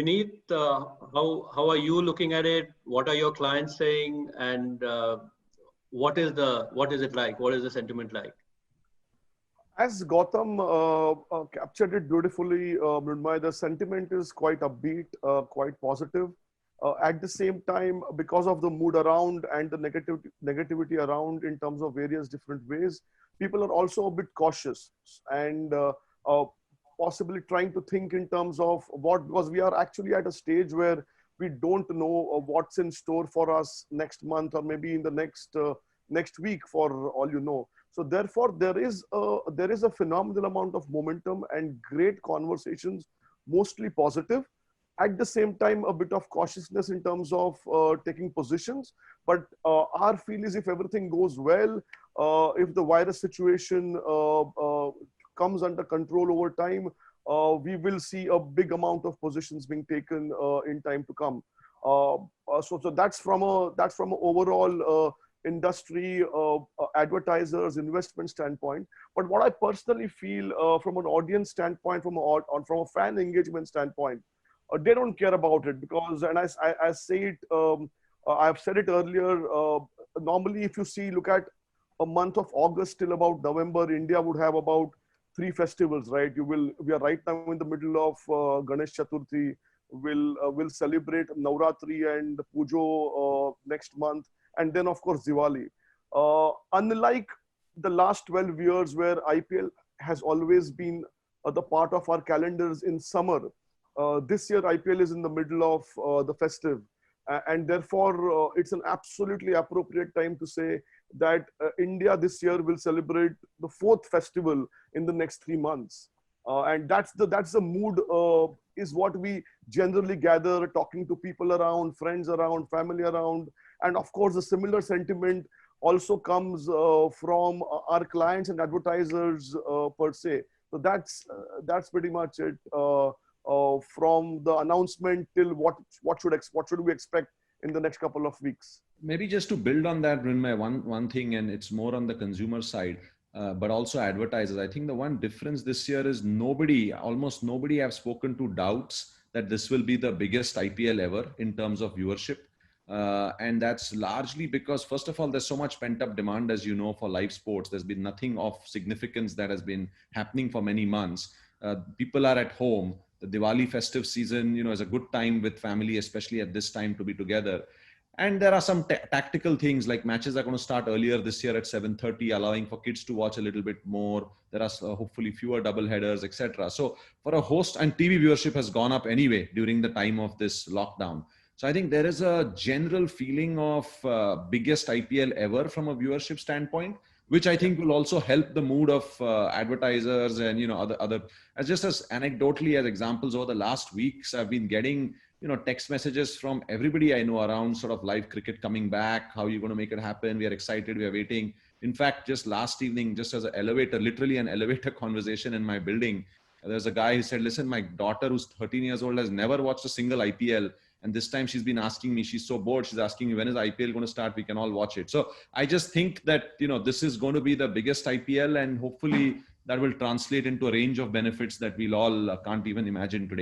Vinit, how are you looking at it? What are your clients saying, and what is it like? What is the sentiment like? As Gautam captured it beautifully, Mrinmoy, the sentiment is quite upbeat, quite positive. At the same time, because of the mood around and the negativity around in terms of various different ways, people are also a bit cautious and uh, possibly trying to think in terms of what, because we are actually at a stage where we don't know what's in store for us next month or maybe in the next week, for all you know. So therefore, there is a phenomenal amount of momentum and great conversations, mostly positive. At the same time, a bit of cautiousness in terms of taking positions. But our feel is if everything goes well, if the virus situation comes under control over time, we will see a big amount of positions being taken in time to come. So that's from a overall industry, advertisers, investment standpoint. But what I personally feel from an audience standpoint, from a fan engagement standpoint, they don't care about it because, and I say it, I've said it earlier. Normally, if you look at a month of August till about November, India would have about 3 festivals, right? We are right now in the middle of Ganesh Chaturthi. We'll celebrate Navratri and Pujo next month, and then of course Diwali. Unlike the last 12 years where IPL has always been the part of our calendars in summer, this year IPL is in the middle of the festive, and therefore it's an absolutely appropriate time to say that India this year will celebrate the 4th festival in the next 3 months, and that's the mood. Is what we generally gather, talking to people around, friends around, family around, and of course the similar sentiment also comes from our clients and advertisers per se. So that's pretty much it. From the announcement till what should we expect in the next couple of weeks. Maybe just to build on that, Mrinmoy, one thing, and it's more on the consumer side, but also advertisers. I think the one difference this year is almost nobody have spoken to doubts that this will be the biggest IPL ever in terms of viewership. And that's largely because, first of all, there's so much pent-up demand, as you know, for live sports. There's been nothing of significance that has been happening for many months. People are at home. The Diwali festive season, is a good time with family, especially at this time, to be together. And there are some tactical things, like matches are going to start earlier this year at 7:30, allowing for kids to watch a little bit more. There are hopefully fewer double headers, etc. So for a host, and TV viewership has gone up anyway during the time of this lockdown. So I think there is a general feeling of biggest IPL ever from a viewership standpoint, which I think will also help the mood of advertisers and, other, as anecdotally as examples, over the last weeks, I've been getting, text messages from everybody I know around sort of live cricket coming back. How are you going to make it happen? We are excited. We are waiting. In fact, just last evening, just as literally an elevator conversation in my building, there's a guy who said, listen, my daughter who's 13 years old has never watched a single IPL. And this time she's been asking me, she's so bored. She's asking me, when is IPL going to start? We can all watch it. So I just think that, this is going to be the biggest IPL, and hopefully that will translate into a range of benefits that we'll all can't even imagine today.